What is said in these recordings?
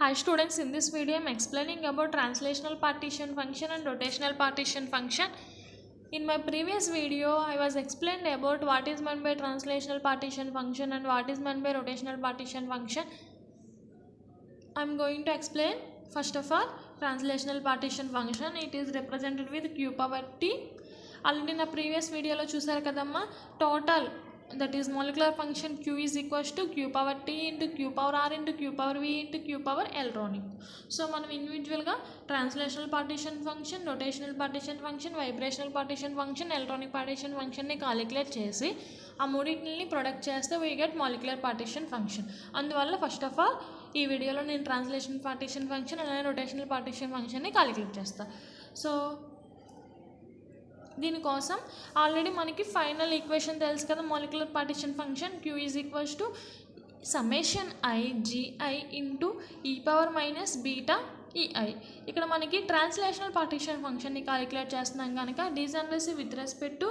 Hi students, in this video I am explaining about translational partition function and rotational partition function. In my previous video I was explained about what is meant by translational partition function and what is meant by rotational partition function. I am going to explain first of all translational partition function. It is represented with q power t. Already na previous video lo chusaru kadamma, total that is molecular function q is equals to q power t into q power r into q power v into q power l ronic. So మనం ఇండివిజువల్గా translational partition function, rotational partition function, vibrational partition function, electronic partition ఫంక్షన్ని calculate చేసి ఆ మూడింటిని product చేస్తే we get molecular partition function. అందువల్ల first of all ఈ వీడియోలో నేను ట్రాన్స్లేషనల్ పార్టిషన్ ఫంక్షన్ అలానే రొటేషనల్ పార్టిషన్ ఫంక్షన్ని కాలిక్యులేట్ చేస్తాను. సో దీనికోసం ఆల్రెడీ మనకి ఫైనల్ ఈక్వేషన్ తెలుసు కదా, molecular partition function q is equals to summation i gi into e power minus beta ei. ఇక్కడ మనకి ట్రాన్స్లేషనల్ పార్టిషన్ ఫంక్షన్ని కాలిక్యులేట్ చేస్తున్నాం కనుక degeneracy with respect to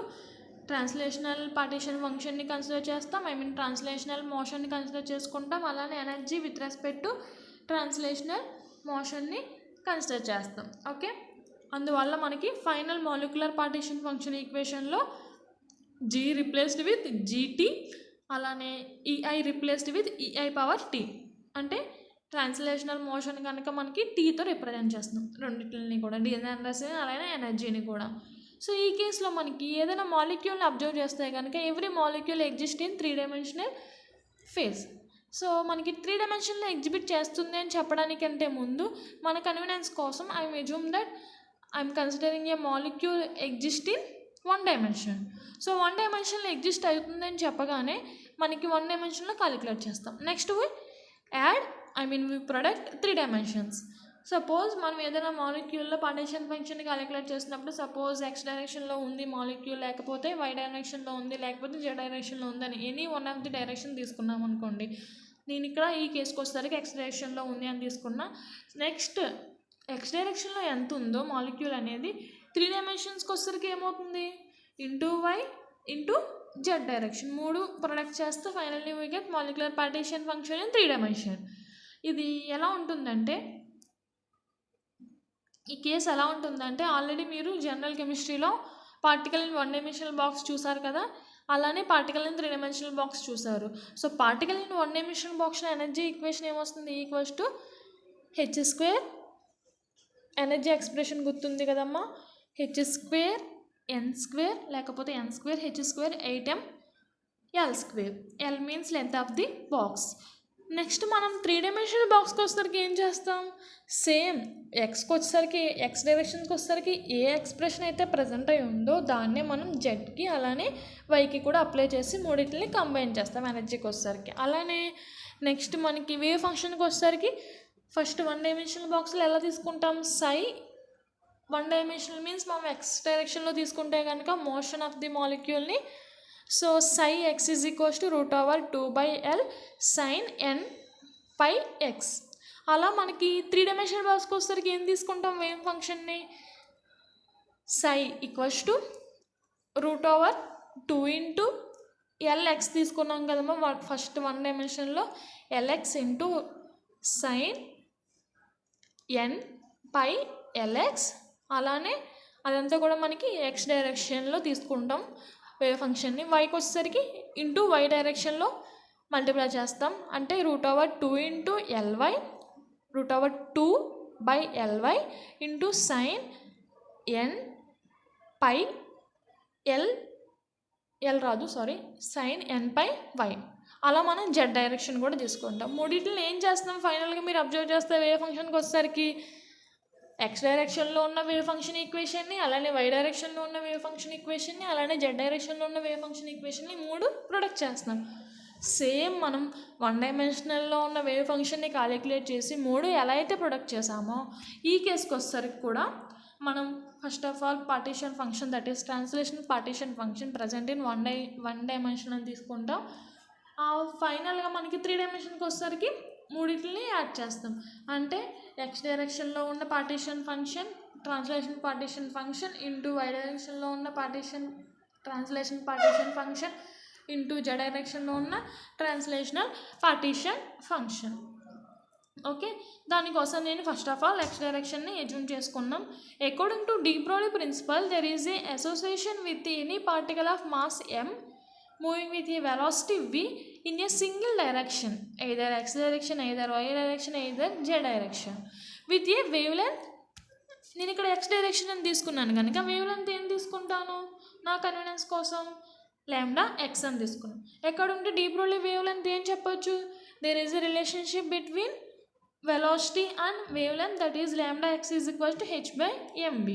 translational partition ఫంక్షన్ని కన్సిడర్ చేస్తాం, ట్రాన్స్లేషనల్ మోషన్ని కన్సిడర్ చేసుకుంటాం, అలానే energy with respect to translational మోషన్ని కన్సిడర్ చేస్తాం. ఓకే, అందువల్ల మనకి ఫైనల్ మాలిక్యులర్ పార్టిషన్ ఫంక్షన్ ఈక్వేషన్లో g రిప్లేస్డ్ విత్ gt అలానే ei replaced with ei power t, అంటే ట్రాన్స్లేషనల్ మోషన్ కనుక మనకి టీతో రిప్రజెంట్ చేస్తున్నాం రెండింటిని కూడా, డీజనరసీని అలానే ఎనర్జీని కూడా. సో ఈ కేసులో మనకి ఏదైనా మాలిక్యూల్ని అబ్జర్వ్ చేస్తే కనుక every molecule exist in 3 dimensional phase. So మనకి 3 డైమెన్షన్లో ఎగ్జిబిట్ చేస్తుంది అని చెప్పడానికంటే ముందు మన కన్వీనియన్స్ కోసం I assume that I'm considering a molecule exist in 1 dimension. So 1 డైమెన్షన్లో ఎగ్జిస్ట్ అవుతుందని చెప్పగానే మనకి 1 డైమెన్షన్లో కాలిక్యులేట్ చేస్తాం. Next we add we product 3 dimensions. Suppose మనం ఏదైనా మాలిక్యూల్లో పార్టిషన్ ఫంక్షన్ కాలిక్యులేట్ చేసినప్పుడు సపోజ్ ఎక్స్ డైరెక్షన్లో ఉంది మాలిక్యూల్, లేకపోతే వై డైరెక్షన్లో ఉంది, లేకపోతే జెడ్ డైరెక్షన్లో ఉందని any one of the direction తీసుకున్నాం అనుకోండి. నేను ఇక్కడ ఈ కేసుకి వచ్చేసరికి ఎక్స్ డైరెక్షన్లో ఉంది అని తీసుకున్నా. నెక్స్ట్ ఎక్స్ డైరెక్షన్లో ఎంత ఉందో మాలిక్యూల్ అనేది 3 డైమెన్షన్స్కి వచ్చేసరికి ఏమవుతుంది, into y into z direction 3 product చేస్తే finally we get molecular partition function in 3 dimension. ఇది ఎలా ఉంటుందంటే, ఈ కేసు ఎలా ఉంటుందంటే ఆల్రెడీ మీరు జనరల్ కెమిస్ట్రీలో పార్టికల్ ఇన్ 1 డైమెన్షనల్ బాక్స్ చూసారు కదా, అలానే పార్టికల్ ఇన్ 3 డైమెన్షనల్ బాక్స్ చూసారు. సో పార్టికల్ ఇన్ 1 డైమెన్షనల్ బాక్స్లో ఎనర్జీ ఈక్వేషన్ ఏమొస్తుంది, equals to h², energy expression గుర్తుంది కదమ్మా, h² n² లేకపోతే n² h² 8m l². l means length of the box. Next మనం 3 డైమెన్షనల్ బాక్స్కి వచ్చేసరికి ఏం చేస్తాం, సేమ్ ఎక్స్కి వచ్చేసరికి ఎక్స్ డైరెక్షన్కి వచ్చేసరికి ఏ ఎక్స్ప్రెషన్ అయితే ప్రజెంట్ అయి ఉందో దాన్నే మనం జెడ్కి అలానే వైకి కూడా అప్లై చేసి మూడింటిని కంబైన్ చేస్తాం ఎనర్జీకి వచ్చేసరికి. అలానే నెక్స్ట్ మనకి వేవ్ ఫంక్షన్కి వచ్చేసరికి ఫస్ట్ 1 డైమెన్షనల్ బాక్స్లో ఎలా తీసుకుంటాం, సై 1 డైమెన్షనల్ మీన్స్ మనం ఎక్స్ డైరెక్షన్లో తీసుకుంటే కనుక మోషన్ ఆఫ్ ది మాలిక్యూల్ని, so psi x is equals to √2/L sine n pi x. అలా మనకి 3 డైమెన్షనల్ బాక్స్కి వచ్చేసరికి ఏం తీసుకుంటాం, వేవ్ ఫంక్షన్ని సై ఈక్వల్స్ టు √2 ఇంటూ Lx తీసుకున్నాం కదమ్మా first 1 డైమెన్షన్లో, Lx into sine n పై Lx. అలానే అదంతా కూడా మనకి ఎక్స్ డైరెక్షన్లో తీసుకుంటాం వేవ్ ఫంక్షన్ని. వైకి వచ్చేసరికి ఇంటూ వై డైరెక్షన్లో మల్టిప్లై చేస్తాం, అంటే √2 into Ly √2/Ly into sine n పై సైన్ n పై y. అలా మనం జెడ్ డైరెక్షన్ కూడా తీసుకుంటాం. మూడింటిని ఏం చేస్తాం ఫైనల్గా మీరు అబ్జర్వ్ చేస్తే వేవ్ ఫంక్షన్కి వచ్చేసరికి ఎక్స్ డైరెక్షన్లో ఉన్న వేవ్ ఫంక్షన్ ఈక్వేషన్ని, అలానే వై డైరెక్షన్లో ఉన్న వేవ్ ఫంక్షన్ ఈక్వేషన్ని, అలానే జెడ్ డైరెక్షన్లో ఉన్న వేవ్ ఫంక్షన్ ఈక్వేషన్ని 3 ప్రొడక్ట్ చేస్తున్నాం. సేమ్ మనం 1 డైమెన్షనల్లో ఉన్న వేవ్ ఫంక్షన్ని కాలిక్యులేట్ చేసి 3 ఎలా అయితే ప్రొడక్ట్ చేసామో ఈ కేసుకి వచ్చేసరికి కూడా మనం first of all partition function that is translational partition function present in 1 dimension అని తీసుకుంటాం. ఫైనల్గా మనకి 3 డైమెన్షన్కి వచ్చేసరికి మూడింటిని యాడ్ చేస్తాం, అంటే ఎక్స్ డైరెక్షన్లో ఉన్న partition function translation partition function into y డైరెక్షన్లో ఉన్న translation partition function into z డైరెక్షన్లో ఉన్న ట్రాన్స్లేషనల్ పార్టిషన్ ఫంక్షన్. ఓకే, దానికోసం నేను ఫస్ట్ ఆఫ్ ఆల్ ఎక్స్ డైరెక్షన్ని అజ్యూమ్ చేసుకున్నాం. According to de Broglie principle there is a association with any particle of mass m moving with a velocity v in a single direction, either x direction, either y direction, either z direction with a wave length. నేను ఇక్కడ X direction అని తీసుకున్నాను కనుక wave length ఏం తీసుకుంటాను నా convenience కోసం, lambda x అని తీసుకున్నాను. According to de Broglie wave length ఏం చెప్పొచ్చు, there is a relationship between velocity and wavelength, that is lambda x is equal to h by mv.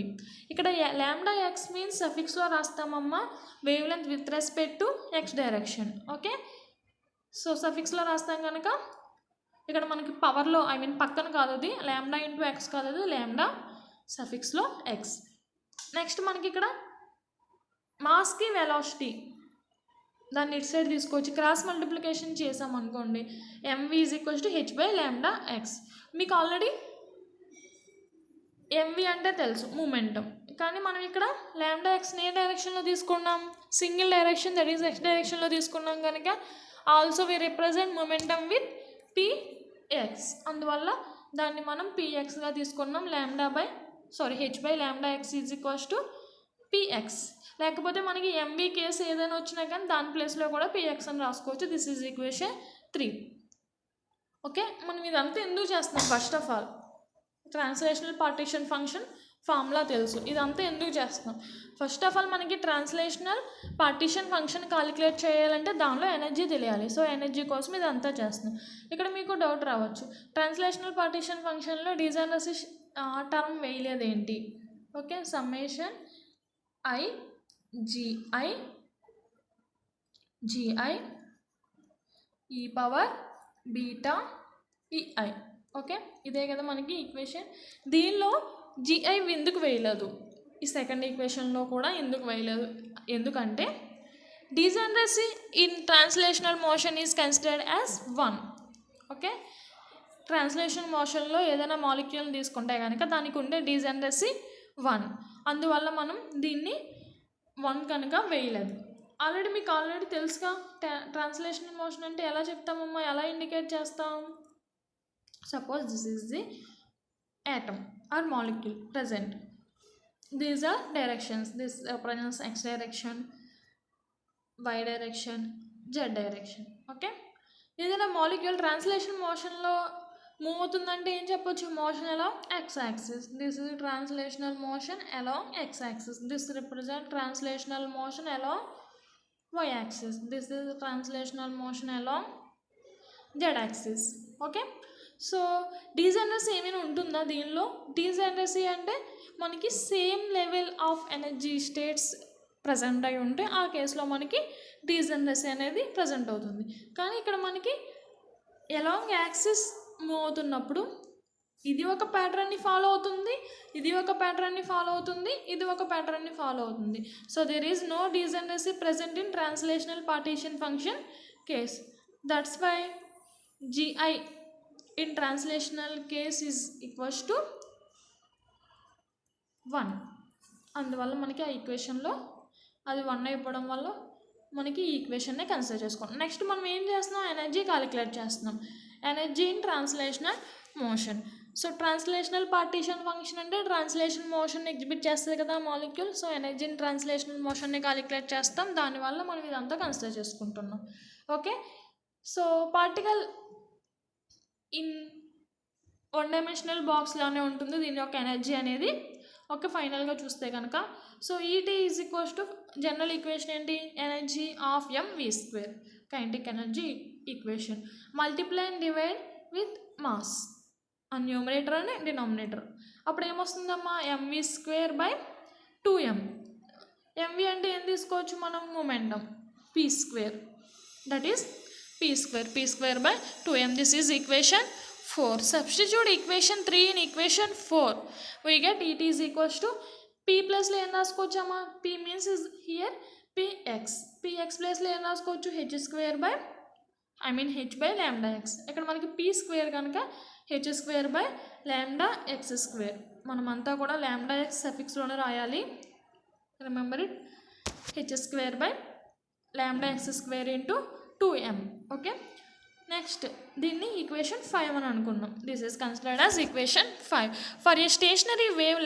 ఇక్కడ lambda x means సఫిక్స్లో రాస్తామమ్మా wavelength with respect to x direction. Okay, so సఫిక్స్లో రాస్తాం కనుక ఇక్కడ మనకి పవర్లో పక్కన కాదు, అది లాంబ్డా ఇంటూ ఎక్స్ కాదు, అది లాంబ్డా సఫిక్స్లో ఎక్స్. నెక్స్ట్ మనకి ఇక్కడ మాస్కి వెలాసిటీ దాన్ని ఇటు సైడ్ తీసుకోవచ్చు, క్రాస్ మల్టిప్లికేషన్ చేసామనుకోండి MV is equals to H by lambda x. మీకు ఆల్రెడీ ఎంవి అంటే తెలుసు మూమెంటం, కానీ మనం ఇక్కడ లాంబ్డా ఎక్స్ని ఏ డైరెక్షన్లో తీసుకున్నాం, single direction, that is x డైరెక్షన్లో తీసుకున్నాం కనుక also we represent momentum with px. అందువల్ల దాన్ని మనం పిఎక్స్గా తీసుకున్నాం, h by lambda x is equals to px. లేకపోతే మనకి ఎంవి కేసు ఏదైనా వచ్చినా కానీ దాని ప్లేస్లో కూడా పిఎక్స్ అని రాసుకోవచ్చు. This is equation 3. ఓకే, మనం ఇదంతా ఎందుకు చేస్తున్నాం, first of all translational partition function formula తెలుసు, ఇదంతా ఎందుకు చేస్తున్నాం. ఫస్ట్ ఆఫ్ ఆల్ మనకి ట్రాన్స్లేషనల్ పార్టీషన్ ఫంక్షన్ కాలిక్యులేట్ చేయాలంటే దానిలో ఎనర్జీ తెలియాలి. సో ఎనర్జీ కోసం ఇదంతా చేస్తున్నాం. ఇక్కడ మీకు డౌట్ రావచ్చు, ట్రాన్స్లేషనల్ పార్టీషన్ ఫంక్షన్లో డిజైనర్స్ టర్మ్ వేయలేదేంటి. Okay, summation i gi e power beta ei. Okay, ఇదే కదా మనకి ఈక్వేషన్. దీనిలో జిఐ ఎందుకు వేయలేదు, ఈ సెకండ్ ఈక్వేషన్లో కూడా ఎందుకు వేయలేదు, ఎందుకంటే degeneracy in translational motion is considered as 1. Okay, translation మోషన్లో ఏదైనా మాలిక్యూల్ని తీసుకుంటే కనుక దానికి ఉండే డిజనరసీ 1, అందువల్ల మనం దీన్ని 1 కనుక వేయలేదు. మీకు ఆల్రెడీ తెలుసుగా ట్రాన్స్లేషనల్ మోషన్ అంటే ఎలా చెప్తామమ్మా, ఎలా ఇండికేట్ చేస్తాం. Suppose this is the atom or molecule present, these are directions, this represents x direction, y direction, z direction. Okay, ఏదైనా మాలిక్యూల్ ట్రాన్స్లేషన్ మోషన్లో మూవ్ అవుతుందంటే ఏం చెప్పొచ్చు, motion along x axis, this is translational motion along x axis, this represent translational motion along y axis, this is translational motion along z axis. Okay, so degeneracy ఏమైనా ఉంటుందా దీనిలో, degeneracy అంటే మనకి same level of energy states present అయి ఉంటే ఆ కేసులో మనకి డిజనరసీ అనేది ప్రజెంట్ అవుతుంది. కానీ ఇక్కడ మనకి అలాంగ్ యాక్సిస్ మూవ్ అవుతున్నప్పుడు ఇది ఒక ప్యాటర్న్ని ఫాలో అవుతుంది, ఇది ఒక ప్యాటర్న్ని ఫాలో అవుతుంది, ఇది ఒక ప్యాటర్న్ని ఫాలో అవుతుంది. So there is no degeneracy present in translational partition function case. That's why g i in translational case is equals to 1. అందువల్ల మనకి ఆ ఈక్వేషన్లో అది 1 అయిపోవడం వల్ల మనకి ఈ ఈక్వేషన్నే కన్సిడర్ చేసుకున్నాం. నెక్స్ట్ మనం ఏం చేస్తున్నాం, ఎనర్జీ క్యాలిక్యులేట్ చేస్తున్నాం, energy in translational motion. So translational partition function అంటే ట్రాన్స్లేషన్ మోషన్ ఎగ్జిబిట్ చేస్తుంది కదా molecule. So energy in translational మోషన్ని క్యాలిక్యులేట్ చేస్తాం, దానివల్ల మనం ఇదంతా కన్సిడర్ చేసుకుంటున్నాం. Okay, so particle in 1 dimensional బాక్స్లోనే ఉంటుంది దీని యొక్క ఎనర్జీ అనేది. ఓకే, ఫైనల్గా చూస్తే కనుక so ET is equals to general equation ఏంటి, energy of mv², kinetic energy equation, multiply and divide with mass ఆ న్యూమరేటర్ అండ్ డినామినేటర్. అప్పుడు ఏమొస్తుందమ్మా, mv²/2m. mv అంటే ఏం తీసుకోవచ్చు మనం, momentum, p², that is p²/2m. This is equation 4. Substitute equation 3 in equation 4. We get et is equals to p plus లో ఏం రాసుకోవచ్చమ్మా, p means is here px, px plus లో ఏం రాసుకోవచ్చు, h by lambda x. ఇక్కడ మనకి p² కనుక h²/lambda x². మనమంతా కూడా lambda x సఫిక్స్లోనే రాయాలి, remember it, h²/lambda x² into 2m. Okay, next దీన్ని ఈక్వేషన్ 5 అని అనుకున్నాం. This is considered as equation 5. For a stationary wave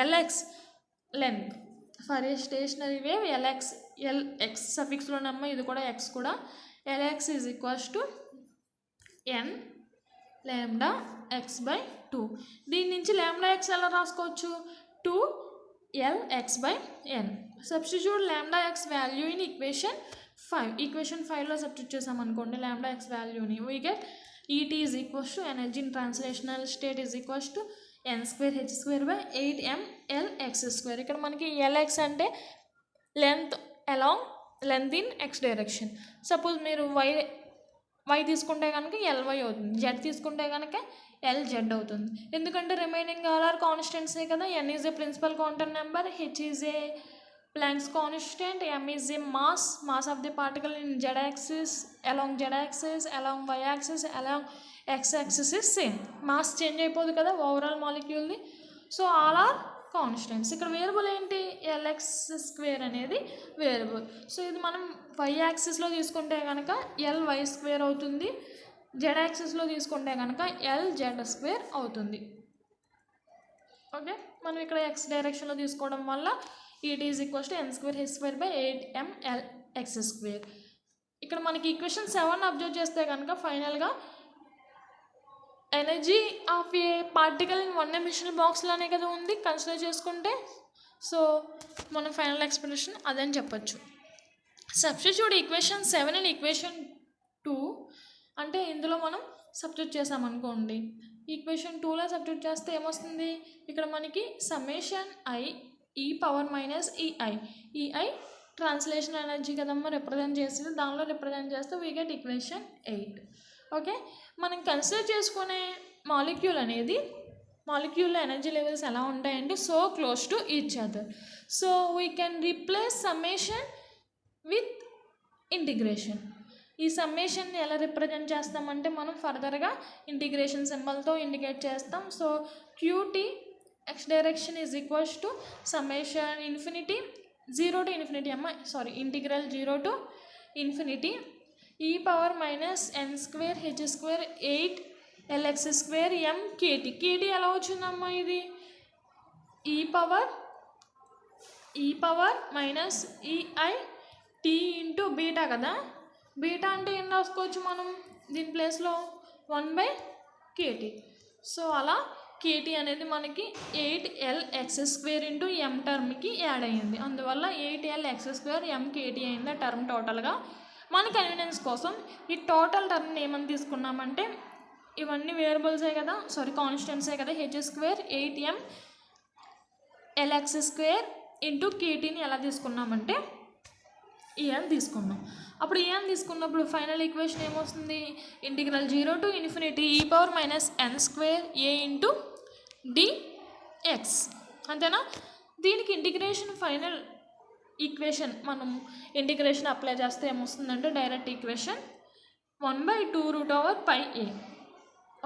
LX length, for a stationary wave LX సఫిక్స్లోనమ్మ ఇది కూడా ఎక్స్ కూడా, LX is equals to n lambda x by 2. దీని నుంచి lambda x ఎలా రాసుకోవచ్చు? 2LX/n. Substitute lambda x value in equation 5. Equation 5లో substitute చేసామనుకోండి లాంబ్డా ఎక్స్ వాల్యూని, we get ET is equals to energy in translational state is equals to n²h²/8mLx². ఇక్కడ మనకి LX అంటే length in x direction. Suppose మీరు why తీసుకుంటే కనుక LY అవుతుంది, జెడ్ తీసుకుంటే కనుక LZ అవుతుంది. ఎందుకంటే రిమైనింగ్ ఆల్ ఆర్ కాన్స్టెంట్సే కదా. N is a principal quantum number, H is a Planck's constant, M is a mass of the particle in z-axis, along z-axis, along y-axis, along x-axis is same. Mass change అయిపోదు కదా overall మాలిక్యూల్ది. So all are constants. ఇక్కడ variable ఏంటి? LX² అనేది variable. So ఇది మనం y-యాక్సిస్లో తీసుకుంటే కనుక LY² అవుతుంది, z-యాక్సిస్లో తీసుకుంటే కనుక LZ² అవుతుంది. ఓకే, మనం ఇక్కడ x డైరెక్షన్లో తీసుకోవడం వల్ల ET is equals to n²h²/8mLx². ఇక్కడ మనకి ఈక్వేషన్ 7 అబ్జర్వ్ చేస్తే కనుక ఫైనల్గా energy of A particle in 1 dimensional బాక్స్లోనే కదా ఉంది కన్సిడర్ చేసుకుంటే. సో మనం ఫైనల్ ఎక్స్ప్రెషన్ అదని చెప్పచ్చు. సబ్స్టిట్యూట్ ఈక్వేషన్ 7 అండ్ ఈక్వేషన్ 2 అంటే ఇందులో మనం సబ్స్టిట్యూట్ చేసామనుకోండి, ఈక్వేషన్ 2లో సబ్స్టిట్యూట్ చేస్తే ఏమొస్తుంది? ఇక్కడ మనకి summation i e⁻ ei translation energy కదమ్మా రిప్రజెంట్ చేసింది, దానిలో రిప్రజెంట్ చేస్తే వీ గెట్ ఈక్వేషన్ 8. ఓకే, మనం కన్సిడర్ చేసుకునే మాలిక్యూల్లో ఎనర్జీ లెవెల్స్ ఎలా ఉంటాయంటే so close to each other. So we can replace summation with integration. ఈ సమ్మేషన్ని ఎలా రిప్రజెంట్ చేస్తామంటే మనం ఫర్దర్గా ఇంటిగ్రేషన్ సింబల్తో ఇండికేట్ చేస్తాం. So QT x direction is equals to summation infinity 0 to infinity integral 0 to infinity e⁻n²h²8Lx²m KT ఎలా వచ్చిందమ్మా? ఇది e⁻−ei t into beta కదా. బీటా అంటే ఏం రాసుకోవచ్చు మనం దీని ప్లేస్లో 1/KT. సో అలా KT అనేది మనకి 8Lx² ఇంటూ m టర్మ్కి యాడ్ అయ్యింది, అందువల్ల 8Lx² mKT అయింది ఆ టర్మ్ టోటల్గా. మన కన్వీనియన్స్ కోసం ఈ టోటల్ టర్మ్ని ఏమని తీసుకున్నామంటే ఇవన్నీ వేరియబుల్సే కదా, కాన్స్టెంట్సే కదా, h²8mLx² ఇంటూ KTని ఎలా తీసుకున్నామంటే అని తీసుకున్నాం. అప్పుడు అని తీసుకున్నప్పుడు ఫైనల్ ఈక్వేషన్ ఏమొస్తుంది? Integral 0 to infinity e⁻n²a into dx. అంతేనా? దీనికి ఇంటిగ్రేషన్ ఫైనల్ ఈక్వేషన్ మనం ఇంటిగ్రేషన్ అప్లై చేస్తే ఏమొస్తుందంటే డైరెక్ట్ ఈక్వేషన్ 1/2√πa.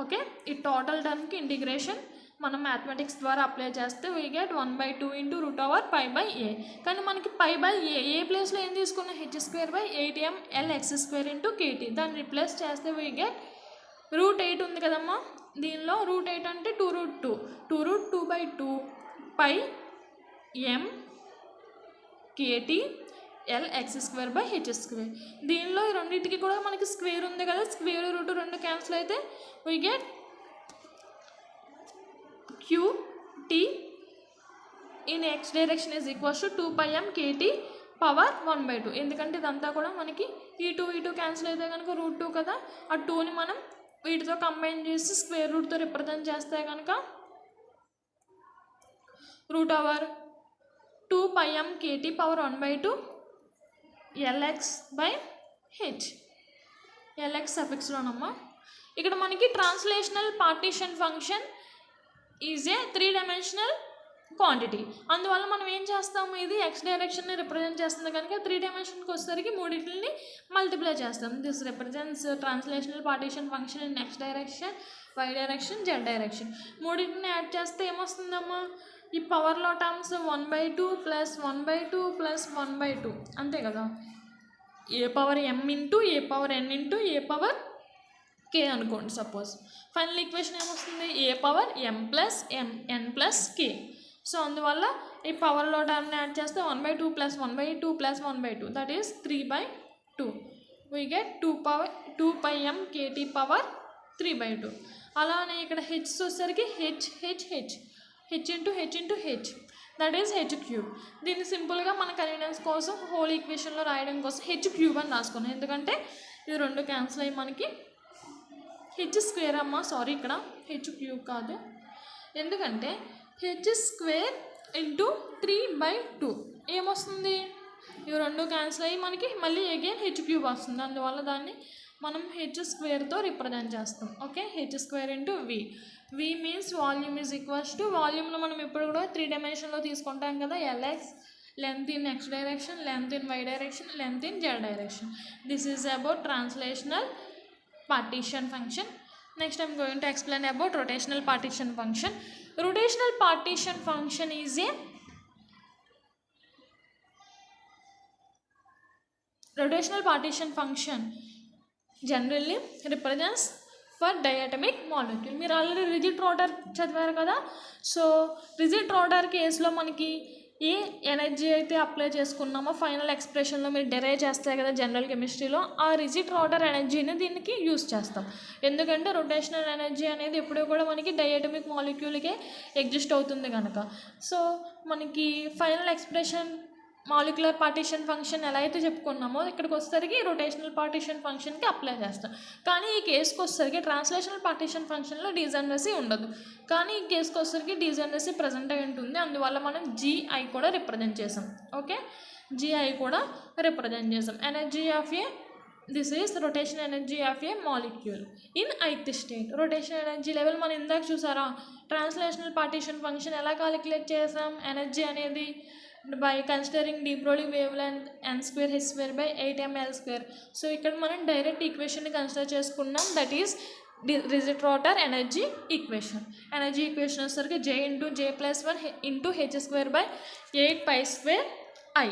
ఓకే, ఈ టోటల్ టర్మ్కి ఇంటిగ్రేషన్ మనం మ్యాథమెటిక్స్ ద్వారా అప్లై చేస్తే వీ గెట్ 1/2 ఇంటూ √π/a. కానీ మనకి π/a ప్లేస్లో ఏం తీసుకున్నాం? h²8mLx² into KT. దాన్ని రిప్లేస్ చేస్తే వీ గెట్ √8 ఉంది కదమ్మా. దీనిలో √8 అంటే 2√2 2√2/2 πm KT Lx²/h². దీనిలో ఈ రెండింటికి కూడా మనకి స్క్వేర్ ఉంది కదా, స్క్వేర్ రూట్ 2 క్యాన్సిల్ అయితే we get QT in x direction is equals to 2πm KT power 1/2. ఎందుకంటే ఇదంతా కూడా మనకి ఈ 2 క్యాన్సిల్ అయితే కనుక √2 కదా, ఆ 2ని మనం వీటితో కంబైన్ చేసి స్క్వేర్ రూట్తో రిప్రజెంట్ చేస్తే కనుక √2πm KT power 1/2 Lx/h. Lx సఫిక్స్లోనమ్మా. ఇక్కడ మనకి translational partition function is a 3-dimensional quantity. అందువల్ల మనం ఏం చేస్తాము, ఇది ఎక్స్ డైరెక్షన్ని రిప్రజెంట్ చేస్తుంది కనుక 3 dimensionకి వచ్చేసరికి మూడింటిని మల్టిప్లై చేస్తాం. This represents translational partition function in x direction, y direction, z direction. మూడింటిని యాడ్ చేస్తే ఏమొస్తుందమ్మా? ఈ పవర్లో టర్మ్స్ 1/2 + 1/2 + 1/2 అంతే కదా. ఏ పవర్ ఎం ఇంటూ ఏ పవర్ ఎన్ ఇంటూ ఏ పవర్ కే అనుకోండి. సపోజ్ ఫైనల్ ఈక్వేషన్ ఏమొస్తుంది, ఏ పవర్ ఎం ప్లస్ ఎన్ ప్లస్ కే. సో అందువల్ల ఈ పవర్లో టర్మ్ని యాడ్ చేస్తే 1/2 plus 1/2 plus 1/2 that is 3/2. We get 2 pi m kt power 3/2. అలానే ఇక్కడ హెచ్ వచ్చేసరికి H into H that is H cube. దీన్ని సింపుల్గా మన కన్వీనియన్స్ కోసం హోల్ ఈక్వేషన్లో రాయడం కోసం హెచ్ క్యూబ్ అని రాసుకున్నాం. ఎందుకంటే ఇది రెండు క్యాన్సిల్ అయ్యి మనకి హెచ్ స్క్వేర్ అమ్మ, సారీ ఇక్కడ హెచ్ క్యూబ్ కాదు, ఎందుకంటే హెచ్ స్క్వేర్ ఇంటూ 3/2 ఏమొస్తుంది, ఇవి రెండు క్యాన్సిల్ అయ్యి మనకి మళ్ళీ అగైన్ హెచ్ క్యూబ్ వస్తుంది. అందువల్ల దాన్ని మనం హెచ్ స్క్వేర్తో రిప్రజెంట్ చేస్తాం. Okay, H square into V means volume is equals to, వాల్యూమ్లో మనం ఎప్పుడు కూడా 3 డైమెన్షన్లో తీసుకుంటాం కదా, LX, length in x direction, length in y direction, length in z direction. This is about translational partition function. Next I am going to explain about rotational partition function. Rotational partition function is a rotational partition function generally represents for diatomic molecule. మీరు already rigid rotor చదివారు కదా. So rigid rotor కేసులో మనకి ఏ energy అయితే apply చేసుకున్నామో final ఎక్స్ప్రెషన్లో మీరు derive చేస్తారు కదా జనరల్ కెమిస్ట్రీలో, ఆ రిజిడ్ రోటర్ ఎనర్జీని దీనికి యూస్ చేస్తాం. ఎందుకంటే రొటేషనల్ ఎనర్జీ అనేది ఎప్పుడూ కూడా మనకి డయాటమిక్ మాలిక్యూల్కే ఎగ్జిస్ట్ అవుతుంది కనుక. సో మనకి final expression molecular partition function ఎలా అయితే చెప్పుకున్నామో ఇక్కడికి వచ్చేసరికి రొటేషనల్ పార్టీషన్ ఫంక్షన్కి అప్లై చేస్తాం. కానీ ఈ కేసుకి వచ్చేసరికి ట్రాన్స్లేషనల్ పార్టీషన్ ఫంక్షన్లో డిజనరసీ ఉండదు, కానీ ఈ కేసుకి వచ్చేసరికి డిజనరసీ ప్రజెంట్ అయి ఉంటుంది. అందువల్ల మనం జిఐ కూడా రిప్రజెంట్ చేసాం. ఓకే, జిఐ కూడా రిప్రజెంట్ చేసాం. Energy of A, this is rotation energy of a molecule in ith state. Rotation energy level మనం ఇందాక చూసారా, ట్రాన్స్లేషనల్ పార్టీషన్ ఫంక్షన్ ఎలా క్యాలిక్యులేట్ చేసాం, ఎనర్జీ అనేది by considering de Broglie wavelength n square h square by 8ml². So ఇక్కడ మనం direct ఈక్వేషన్ని consider చేసుకున్నాం, that is rigid rotor energy equation. Energy equation వచ్చేసరికి j into j+1 into h² by 8π² I.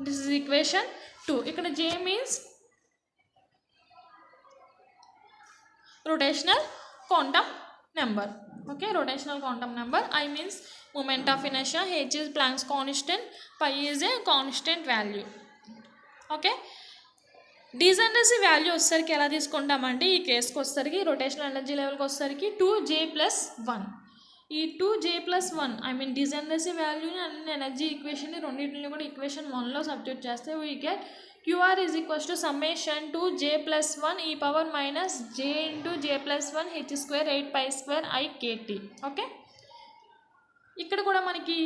This is equation 2. ఇక్కడ j means rotational quantum number. Okay, rotational quantum number. I means moment of inertia, h is Planck's constant, pi is a constant value. Okay, degeneracy value వచ్చేసరికి ఎలా తీసుకుంటామంటే ఈ కేసుకి వచ్చేసరికి rotational energy లెవెల్కి వచ్చేసరికి 2j+1. ఈ 2j+1 I mean డిజనరసీ వాల్యూని అన్ని ఎనర్జీ ఈక్వేషన్ని రెండింటిని కూడా ఈక్వేషన్ 1లో సబ్స్టిట్యూట్ చేస్తే we get QR is equals to summation 2j+1 e power minus j into j+1 h² 8π² I kt. Okay, ఇక్కడ కూడా మనకి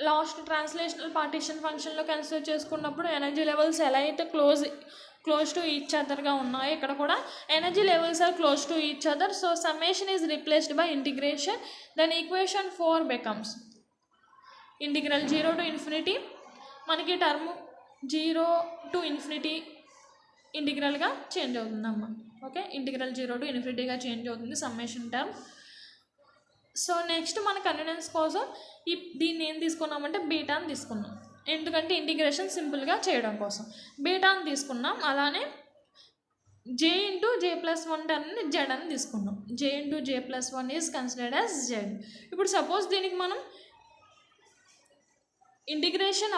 లాస్ట్ ట్రాన్స్లేషనల్ పార్టీషన్ ఫంక్షన్లో కన్సిడర్ చేసుకున్నప్పుడు ఎనర్జీ లెవెల్స్ ఎలా అయితే క్లోజ్ టు ఈచ్ అదర్గా ఉన్నాయో ఇక్కడ కూడా energy levels are close to each other. So summation is replaced by integration. Then equation 4 becomes integral 0 to infinity. మనకి టర్మ్ 0 to infinity ఇంటిగ్రల్గా చేంజ్ అవుతుందమ్మ. Okay, integral 0 to infinity change అవుతుంది summation term. So next మన convenience కోసం దీన్ని ఏం తీసుకున్నామంటే బీటాని తీసుకున్నాం, ఎందుకంటే ఇంటిగ్రేషన్ సింపుల్గా చేయడం కోసం బీటాని తీసుకున్నాం. అలానే j ఇంటూ j+1 టర్మ్ని జెడ్ అని తీసుకున్నాం. j into j+1 is considered as Z. ఇప్పుడు సపోజ్ దీనికి మనం ఇంటిగ్రేషన్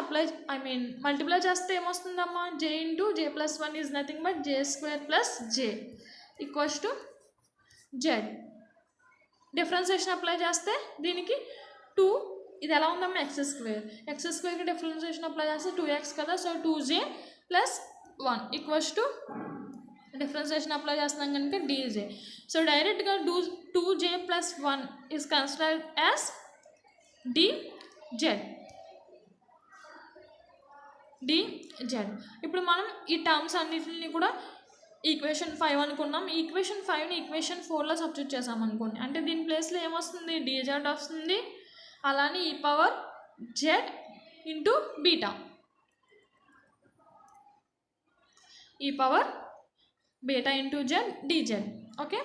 మల్టిప్లై చేస్తే ఏమొస్తుందమ్మా, j into j+1 is nothing but j² + j equals to Z. Differentiation apply చేస్తే దీనికి 2, ఇది ఎలా ఉందమ్మా x²కి డిఫరెన్సియేషన్ అప్లై చేస్తే 2x కదా. So 2j + 1 equals to differentiation apply చేస్తున్నాం కనుక dj. సో డైరెక్ట్గా 2j + 1 is considered as dz. ఇప్పుడు మనం ఈ టర్మ్స్ అన్నిటిని కూడా ఈక్వేషన్ 5 అనుకున్నాం. ఈక్వేషన్ 5ని ఈక్వేషన్ 4లో సబ్స్టిట్యూట్ చేసాం అనుకోండి, అంటే దీని ప్లేస్లో ఏమొస్తుంది, dz వస్తుంది. అలానే e power z into beta, e power beta into z dz. Okay,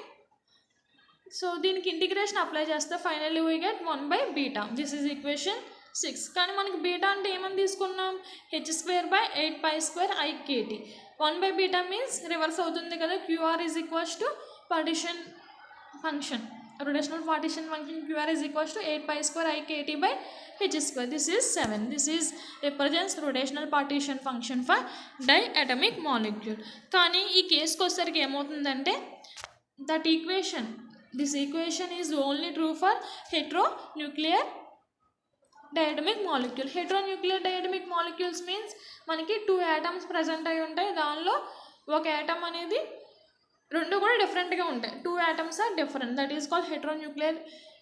so దీనికి ఇంటిగ్రేషన్ అప్లై చేస్తే finally we get 1/β. This is equation 6. కానీ మనకి బీటా అంటే ఏమని తీసుకున్నాం, h² by 8π² I kt. 1/β means reverse అవుతుంది కదా, QR is equals to partition function, rotational partition function QR is equals to 8 pi square I kt by h square. This is 7. This is represents rotational partition function for diatomic molecule. కానీ ఈ కేసుకి వచ్చేసరికి ఏమవుతుందంటే that equation, this equation is only true for heteronuclear diatomic molecule. heteronuclear diatomic molecules means మనకి 2 atoms present అయి ఉంటాయి, దానిలో ఒక atom అనేది రెండు కూడా డిఫరెంట్గా ఉంటాయి. 2 atoms are different, that is called heteronuclear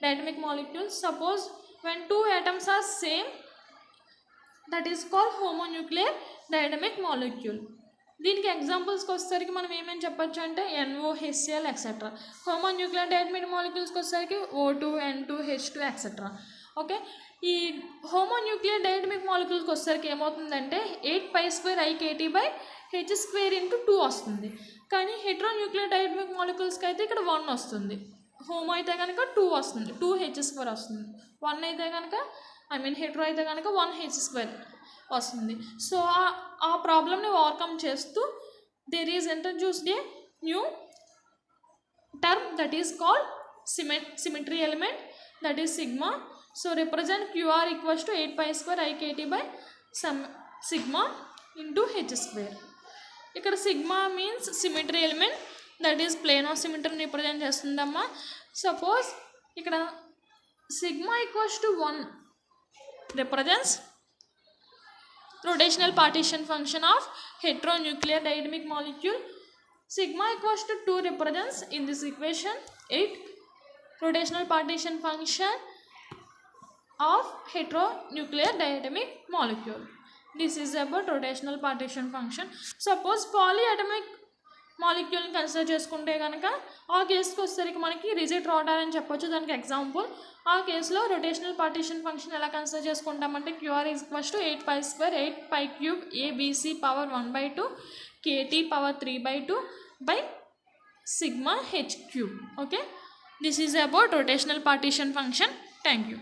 diatomic molecules. Suppose when 2 atoms are same, that is called homonuclear diatomic molecule. దీనికి ఎగ్జాంపుల్స్కి వచ్చేసరికి మనం ఏమేమి చెప్పొచ్చు అంటే NO, HCl ఎక్సెట్రా. హోమోన్యూక్లియర్ డైనమిక్ మాలిక్యూల్స్కి వచ్చేసరికి O2, N2, H2 etcetera. Okay, ఈ హోమోన్యూక్లియర్ డైనమిక్ మాలిక్యూల్స్కి వచ్చేసరికి ఏమవుతుందంటే 8 pi square I kt by h square into 2 వస్తుంది. కానీ హెట్రోన్యూక్లియర్ డైనమిక్ మాలిక్యూల్స్కి అయితే ఇక్కడ 1 వస్తుంది. హోమో అయితే కనుక 2 వస్తుంది, 2 h² వస్తుంది. 1 అయితే కనుక హెట్రో అయితే కనుక 1 h² వస్తుంది. సో ఆ ప్రాబ్లమ్ని ఓవర్కమ్ చేస్తూ there is introduced a new term that is called symmetry element, that is sigma. So represent QR equals to 8 pi square I kt by sigma into h². ఇక్కడ sigma means symmetry element, that is plane of సిమెట్రీని represent చేస్తుందమ్మా. Suppose ఇక్కడ sigma equals to 1 represents rotational partition function of heteronuclear diatomic molecule. Sigma equals to 2 represents in this equation 8 rotational partition function of heteronuclear diatomic molecule. This is about rotational partition function. Suppose polyatomic మాలిక్యూల్ని consider చేసుకుంటే కనుక ఆ కేసుకి వచ్చేసరికి మనకి rigid radar అని చెప్పొచ్చు, దానికి ఎగ్జాంపుల్. ఆ కేసులో రొటేషనల్ పార్టిషన్ ఫంక్షన్ ఎలా కన్సిడర్ చేసుకుంటామంటే QR is equals to 8 pi square 8 pi cube ABC power 1/2 KT power 3/2 by sigma h cube. Okay, this is about rotational partition function. Thank you.